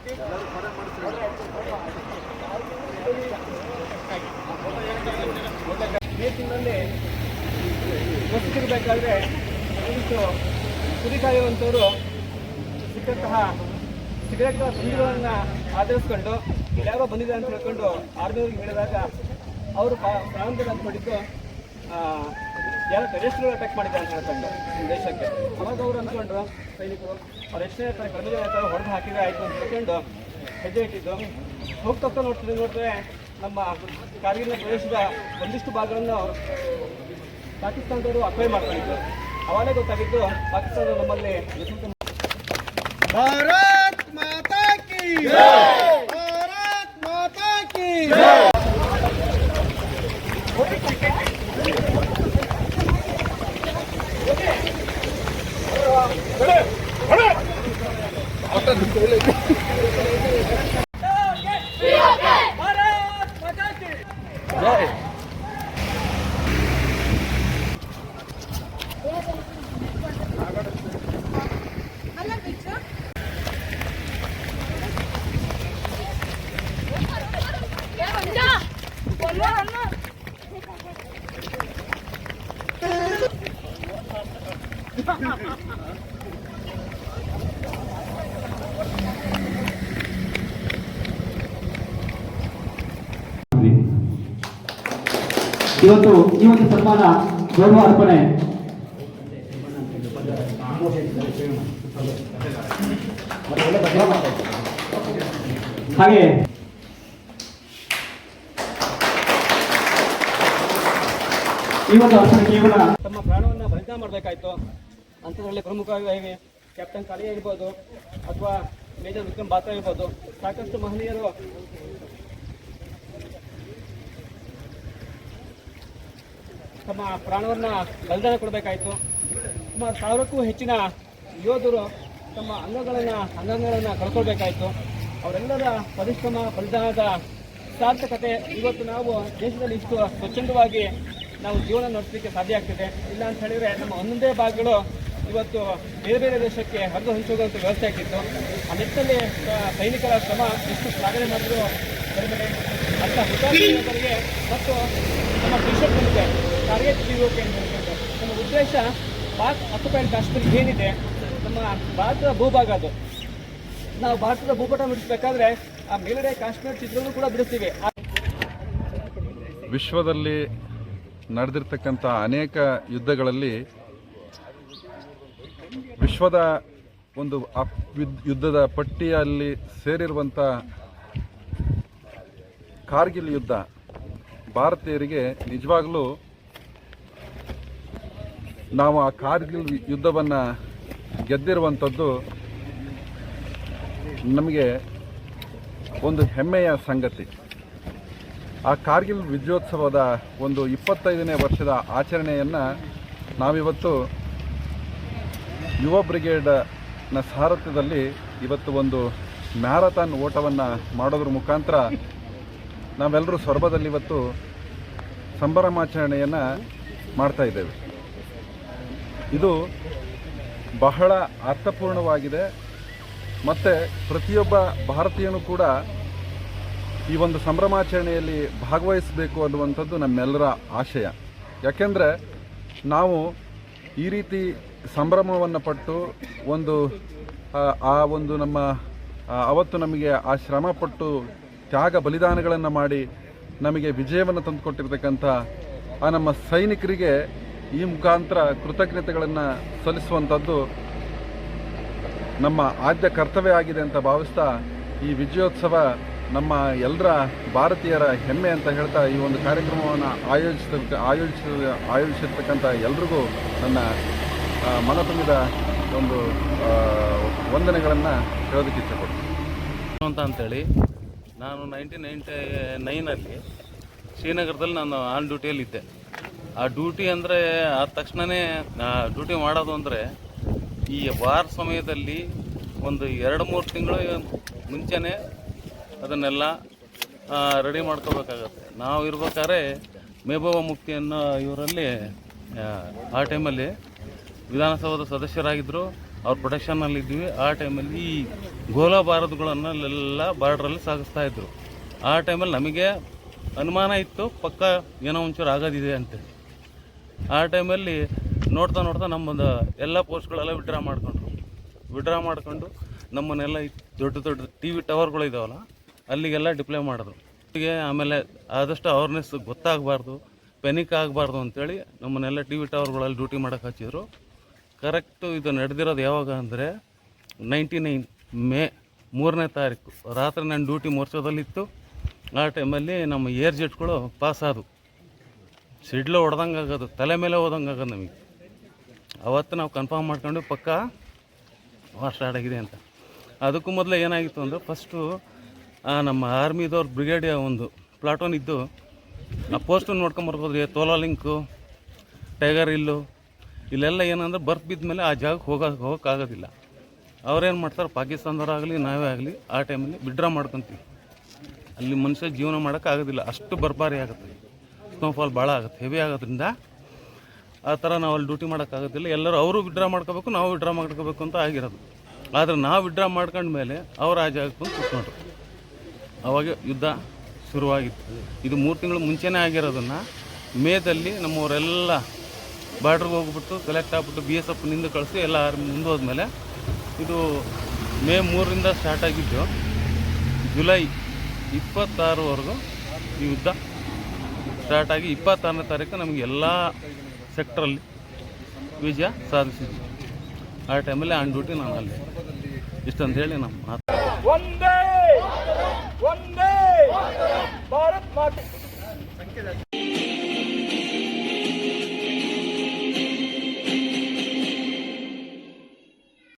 ಮೇ ತಿಂಗಳಲ್ಲಿ ಹೊಸತಿರಬೇಕಾದ್ರೆ ಒಂದಿಷ್ಟು ಕುರಿ ಕಾಯುವಂಥವರು ಸಿಕ್ಕಂತಹ ಸಿಗರೇಟ್ ಸಂಧಿಗಳನ್ನು ಆಧರಿಸ್ಕೊಂಡು ಯಾರೋ ಬಂದಿದೆ ಅಂತ ಹೇಳ್ಕೊಂಡು ಆರ್ಮಿಯವ್ರಿಗೆ ಹೇಳಿದಾಗ ಅವರು ಪ್ರಾರಂಭದಲ್ಲಿ ಅಂದ್ಕೊಂಡಿದ್ದು ಯಾರೋ ಟೆರರಿಸ್ಟ್ಗಳು ಅಟ್ಯಾಕ್ ಮಾಡಿದ್ದಾರೆ ಅಂತ ಹೇಳ್ಕೊಂಡು ದೇಶಕ್ಕೆ. ಅವಾಗ ಅವರು ಅಂದ್ಕೊಂಡ್ರು ಸೈನಿಕರು ಅವ್ರು ಎಷ್ಟೇ ಕಡಿಮೆ ಹೊಡೆದು ಹಾಕಿದ್ರೆ ಆಯಿತು ಅಂತ ಹೇಳ್ಕೊಂಡು ಹೆಜ್ಜೆ ಇಟ್ಟಿದ್ದು. ಹೋಗ್ತಾ ನೋಡಿದ್ರೆ ನಮ್ಮ ಕಾರ್ಗಿಲ್ ಪ್ರದೇಶದ ಒಂದಿಷ್ಟು ಭಾಗಗಳನ್ನು ಪಾಕಿಸ್ತಾನದವರು ಅಕ್ವೈ ಮಾಡ್ಕೊಂಡಿದ್ರು. ಅವಾಗಲೇ ಗೊತ್ತಾಗಿದ್ದು ಪಾಕಿಸ್ತಾನ ನಮ್ಮಲ್ಲಿ ಭಾರತ್ ಮಾತಾ ಕಿ ಭಾರತ್ ಮಾತಾ ಕಿ ಇವತ್ತು ಈ ಒಂದು ಸನ್ಮಾನ ಗೌರವ ಅರ್ಪಣೆ ಹಾಗೆ ಈ ಒಂದು ಅರ್ಪಣೆ ಕೇವಲ ತಮ್ಮ ಪ್ರಾಣವನ್ನು ಬಲಿದಾನ ಮಾಡಬೇಕಾಯ್ತು. ಅಂಥದ್ರಲ್ಲಿ ಪ್ರಮುಖವಾಗಿ ಕ್ಯಾಪ್ಟನ್ ಕಾಳಿಯ ಇರ್ಬೋದು ಅಥವಾ ಮೇಜರ್ ವಿಕ್ರಮ್ ಬಾತ್ರಾ ಇರ್ಬೋದು, ಸಾಕಷ್ಟು ಮಹನೀಯರು ತಮ್ಮ ಪ್ರಾಣವನ್ನು ಬಲಿದಾನ ಕೊಡಬೇಕಾಯಿತು. ಸುಮಾರು 1000ಕ್ಕೂ ಹೆಚ್ಚಿನ ಯೋಧರು ತಮ್ಮ ಅಂಗಗಳನ್ನು ಕಳ್ಕೊಳ್ಬೇಕಾಯಿತು. ಅವರೆಲ್ಲರ ಪರಿಶ್ರಮ ಬಲಿದಾನದ ಸಾರ್ಥಕತೆ ಇವತ್ತು ನಾವು ದೇಶದಲ್ಲಿ ಇಷ್ಟು ಸ್ವಚ್ಛಂದವಾಗಿ ನಾವು ಜೀವನ ನಡೆಸಲಿಕ್ಕೆ ಸಾಧ್ಯ ಆಗ್ತಿದೆ. ಇಲ್ಲ ಅಂತ ಹೇಳಿದರೆ ನಮ್ಮ ಒಂದೊಂದೇ ಭಾಗಗಳು ಇವತ್ತು ಬೇರೆ ಬೇರೆ ದೇಶಕ್ಕೆ ಹರಿದು ಹಂಚೋಗುವಂಥ ವ್ಯವಸ್ಥೆ ಆಗಿತ್ತು. ಆ ನಿಟ್ಟಿನಲ್ಲಿ ಸೈನಿಕರ ಶ್ರಮ ಎಷ್ಟು ಶ್ಲಾಘನೆ ಮಾಡಿದ್ರು ಕಡಿಮೆ. ಅಂತ ಹುತಾತ್ಮರಿಗೆ ಮತ್ತು ನಮ್ಮ ಟಿಶರ್ಟ್ ಬಂದಿದೆ ಟಾರ್ಗೆಟ್ ಪಿಒಕೆ ಅಂತ ಹೇಳ್ಕೊಂಡು ನಮ್ಮ ಉದ್ದೇಶ ಪಾಕ್ ಆಕ್ಯುಪೈಡ್ ಕಾಶ್ಮೀರ ಏನಿದೆ ನಮ್ಮ ಭಾರತದ ಭೂಭಾಗ, ಅದು ನಾವು ಭಾರತದ ಭೂಪಟ ಬಿಡಿಸಬೇಕಾದ್ರೆ ಆ ಮೇಲ್ಗಡೆ ಕಾಶ್ಮೀರ ಚಿತ್ರವನ್ನು ಕೂಡ ಬಿಡಿಸ್ತೀವಿ. ವಿಶ್ವದಲ್ಲಿ ನಡೆದಿರ್ತಕ್ಕಂಥ ಅನೇಕ ಯುದ್ಧಗಳಲ್ಲಿ ವಿಶ್ವದ ಒಂದು ಯುದ್ಧದ ಪಟ್ಟಿಯಲ್ಲಿ ಸೇರಿರುವಂಥ ಕಾರ್ಗಿಲ್ ಯುದ್ಧ ಭಾರತೀಯರಿಗೆ ನಿಜವಾಗಲೂ ನಾವು ಆ ಕಾರ್ಗಿಲ್ ಯುದ್ಧವನ್ನು ಗೆದ್ದಿರುವಂಥದ್ದು ನಮಗೆ ಒಂದು ಹೆಮ್ಮೆಯ ಸಂಗತಿ. ಆ ಕಾರ್ಗಿಲ್ ವಿಜಯೋತ್ಸವದ ಒಂದು 25ನೇ ವರ್ಷದ ಆಚರಣೆಯನ್ನು ನಾವಿವತ್ತು ಯುವ ಬ್ರಿಗೇಡ್ನ ಸಾರಥ್ಯದಲ್ಲಿ ಇವತ್ತು ಒಂದು ಮ್ಯಾರಥಾನ್ ಓಟವನ್ನು ಮಾಡೋದ್ರ ಮುಖಾಂತರ ನಾವೆಲ್ಲರೂ ಸೊರಬದಲ್ಲಿ ಇವತ್ತು ಸಂಭ್ರಮಾಚರಣೆಯನ್ನು ಮಾಡ್ತಾಯಿದ್ದೇವೆ. ಇದು ಬಹಳ ಅರ್ಥಪೂರ್ಣವಾಗಿದೆ ಮತ್ತು ಪ್ರತಿಯೊಬ್ಬ ಭಾರತೀಯನೂ ಕೂಡ ಈ ಒಂದು ಸಂಭ್ರಮಾಚರಣೆಯಲ್ಲಿ ಭಾಗವಹಿಸಬೇಕು ಅನ್ನುವಂಥದ್ದು ನಮ್ಮೆಲ್ಲರ ಆಶಯ. ಯಾಕೆಂದರೆ ನಾವು ಈ ರೀತಿ ಸಂಭ್ರಮವನ್ನು ಪಟ್ಟು ಆ ಒಂದು ನಮ್ಮ ಅವತ್ತು ನಮಗೆ ಆ ಶ್ರಮಪಟ್ಟು ತ್ಯಾಗ ಬಲಿದಾನಗಳನ್ನು ಮಾಡಿ ನಮಗೆ ವಿಜಯವನ್ನು ತಂದುಕೊಟ್ಟಿರ್ತಕ್ಕಂಥ ಆ ನಮ್ಮ ಸೈನಿಕರಿಗೆ ಈ ಮುಖಾಂತರ ಕೃತಜ್ಞತೆಗಳನ್ನು ಸಲ್ಲಿಸುವಂಥದ್ದು ನಮ್ಮ ಆದ್ಯ ಕರ್ತವ್ಯ ಆಗಿದೆ ಅಂತ ಭಾವಿಸ್ತಾ ಈ ವಿಜಯೋತ್ಸವ ನಮ್ಮ ಎಲ್ಲರ ಭಾರತೀಯರ ಹೆಮ್ಮೆ ಅಂತ ಹೇಳ್ತಾ ಈ ಒಂದು ಕಾರ್ಯಕ್ರಮವನ್ನು ಆಯೋಜಿಸಿರ್ತಕ್ಕಂಥ ಎಲ್ರಿಗೂ ನನ್ನ ಮನತುಂಬಿದ ಒಂದು ವಂದನೆಗಳನ್ನು ಹೇಳೋದಕ್ಕೆ ಇಷ್ಟಪಡ್ತೀನಿ. ಅಂತೇಳಿ ನಾನು 1999 ಶ್ರೀನಗರದಲ್ಲಿ ನಾನು ಆನ್ ಡ್ಯೂಟಿಯಲ್ಲಿದ್ದೆ. ಆ ಡ್ಯೂಟಿ ಅಂದರೆ ಆದ ತಕ್ಷಣವೇ ಡ್ಯೂಟಿ ಮಾಡೋದು ಅಂದರೆ ಈ ವಾರ ಸಮಯದಲ್ಲಿ ಒಂದು 2-3 ತಿಂಗಳು ಮುಂಚೆನೇ ಅದನ್ನೆಲ್ಲ ರೆಡಿ ಮಾಡ್ಕೋಬೇಕಾಗತ್ತೆ. ನಾವು ಇರ್ಬೇಕಾದ್ರೆ ಮೆಹಬೂಬಾ ಮುಫ್ತಿ ಅನ್ನೋ ಇವರಲ್ಲಿ ಆ ಟೈಮಲ್ಲಿ ವಿಧಾನಸೌಧದ ಸದಸ್ಯರಾಗಿದ್ದರು. ಅವ್ರ ಪ್ರೊಟೆಕ್ಷನಲ್ಲಿ ಇದ್ವಿ. ಆ ಟೈಮಲ್ಲಿ ಈ ಗೋಲಾ ಬಾರದುಗಳನ್ನೆಲ್ಲ ಬಾರ್ಡ್ರಲ್ಲಿ ಸಾಗಿಸ್ತಾ ಇದ್ರು. ಆ ಟೈಮಲ್ಲಿ ನಮಗೆ ಅನುಮಾನ ಇತ್ತು, ಪಕ್ಕ ಏನೋ ಒಂಚೂರು ಆಗೋದಿದೆ ಅಂತೇಳಿ. ಆ ಟೈಮಲ್ಲಿ ನೋಡ್ತಾ ನೋಡ್ತಾ ನಮ್ಮದು ಎಲ್ಲ ಪೋಸ್ಟ್ಗಳೆಲ್ಲ ವಿಡ್ರಾ ಮಾಡ್ಕೊಂಡು ನಮ್ಮನ್ನೆಲ್ಲ ದೊಡ್ಡ ದೊಡ್ಡ ಟಿ ವಿ ಟವರ್ಗಳು ಇದ್ದಾವಲ್ಲ ಅಲ್ಲಿಗೆಲ್ಲ ಡಿಪ್ಲೈ ಮಾಡಿದ್ರು. ಆಮೇಲೆ ಆದಷ್ಟು ಅವೇರ್ನೆಸ್ ಗೊತ್ತಾಗಬಾರ್ದು, ಪೆನಿಕ್ ಆಗಬಾರ್ದು ಅಂತೇಳಿ ನಮ್ಮನ್ನೆಲ್ಲ ಟಿ ವಿ ಟವರ್ಗಳಲ್ಲಿ ಡ್ಯೂಟಿ ಮಾಡೋಕೆ ಹಚ್ಚಿದ್ರು. ಕರೆಕ್ಟು ಇದು ನಡೆದಿರೋದು ಯಾವಾಗ ಅಂದರೆ 99 ಮೇ 3ನೇ ತಾರೀಕು ರಾತ್ರಿ ನನ್ನ ಡ್ಯೂಟಿ ಮೋರ್ಚೋದಲ್ಲಿತ್ತು. ಆ ಟೈಮಲ್ಲಿ ನಮ್ಮ ಏರ್ ಜೆಟ್ಗಳು ಪಾಸ್ ಆದವು. ಸಿಡ್ಲು ಹೊಡೆದಂಗೆ ಆಗೋದು, ತಲೆ ಮೇಲೆ ಹೋದಂಗೆ ಆಗೋದು ನಮಗೆ. ಅವತ್ತು ನಾವು ಕನ್ಫರ್ಮ್ ಮಾಡ್ಕೊಂಡು ಪಕ್ಕ ವಾರ್ ಸ್ಟಾರ್ಟ್ ಆಗಿದೆ ಅಂತ. ಅದಕ್ಕೂ ಮೊದಲು ಏನಾಗಿತ್ತು ಅಂದರೆ ಫಸ್ಟು ನಮ್ಮ ಆರ್ಮಿದವ್ರ ಬ್ರಿಗೇಡಿಯ ಒಂದು ಪ್ಲಾಟೂನ್ ಇದ್ದು ಆ ಪೋಸ್ಟನ್ನು ನೋಡ್ಕೊಂಬರ್ಬೋದ್ರಿ. ತೋಲಾ ಲಿಂಕು, ಟೈಗರ್ ಹಿಲ್ಲು ಇಲ್ಲೆಲ್ಲ ಏನಂದ್ರೆ ಬರ್ತ್ ಬಿದ್ದ ಮೇಲೆ ಆ ಜಾಗಕ್ಕೆ ಹೋಗೋಕ್ಕಾಗೋದಿಲ್ಲ. ಅವ್ರೇನು ಮಾಡ್ತಾರೆ, ಪಾಕಿಸ್ತಾನದವರಾಗಲಿ ನಾವೇ ಆಗಲಿ ಆ ಟೈಮಲ್ಲಿ ವಿಡ್ರಾ ಮಾಡ್ಕೊತೀವಿ. ಅಲ್ಲಿ ಮನುಷ್ಯ ಜೀವನ ಮಾಡೋಕ್ಕಾಗೋದಿಲ್ಲ, ಅಷ್ಟು ಬರ್ಬಾರಿ ಆಗುತ್ತೆ. ಸ್ನೋಫಾಲ್ ಭಾಳ ಆಗುತ್ತೆ, ಹೆವಿ ಆಗೋದ್ರಿಂದ ಆ ಥರ ನಾವು ಅಲ್ಲಿ ಡ್ಯೂಟಿ ಮಾಡೋಕ್ಕಾಗೋದಿಲ್ಲ. ಎಲ್ಲರೂ ಅವರು ವಿಡ್ರಾ ಮಾಡ್ಕೋಬೇಕು, ನಾವು ವಿಡ್ರಾ ಮಾಡ್ಕೋಬೇಕು ಅಂತ ಆಗಿರೋದು. ಆದರೆ ನಾವು ವಿಡ್ರಾ ಮಾಡ್ಕೊಂಡ್ಮೇಲೆ ಅವ್ರು ಆ ಜಾಗಕ್ಕೆ ಬಂದು ಕೂತ್ಕೊಂಡ್ರು. ಅವಾಗ ಯುದ್ಧ ಶುರುವಾಗಿತ್ತು. ಇದು 3 ತಿಂಗಳು ಮುಂಚೆನೇ ಆಗಿರೋದನ್ನು ಮೇದಲ್ಲಿ ನಮ್ಮವರೆಲ್ಲ ಬಾರ್ಡ್ರಿಗೆ ಹೋಗ್ಬಿಟ್ಟು ಸೆಲೆಕ್ಟ್ ಆಗಿಬಿಟ್ಟು BSFನಿಂದ ಕಳಿಸಿ ಎಲ್ಲ ಆರ್ಮಿ ಮುಂದೆ ಹೋದ್ಮೇಲೆ ಇದು ಮೇ 3ರಿಂದ ಸ್ಟಾರ್ಟ್ ಆಗಿದ್ದು ಜುಲೈ 26ವರೆಗೂ ಈ ಯುದ್ಧ ಸ್ಟಾರ್ಟ್ ಆಗಿ 26ನೇ ತಾರೀಕು ನಮಗೆ ಎಲ್ಲ ಸೆಕ್ಟ್ರಲ್ಲಿ ವಿಜಯ ಸಾಧಿಸಿದ್ವಿ. ಆ ಟೈಮಲ್ಲಿ ಆನ್ ಡ್ಯೂಟಿ ನಾನು ಅಲ್ಲಿ ಇಷ್ಟಂತ ಹೇಳಿ ನಮ್ಮ ಮಾತು. ಒಂದೇ ಭಾರತ್ ಮಾತೆ.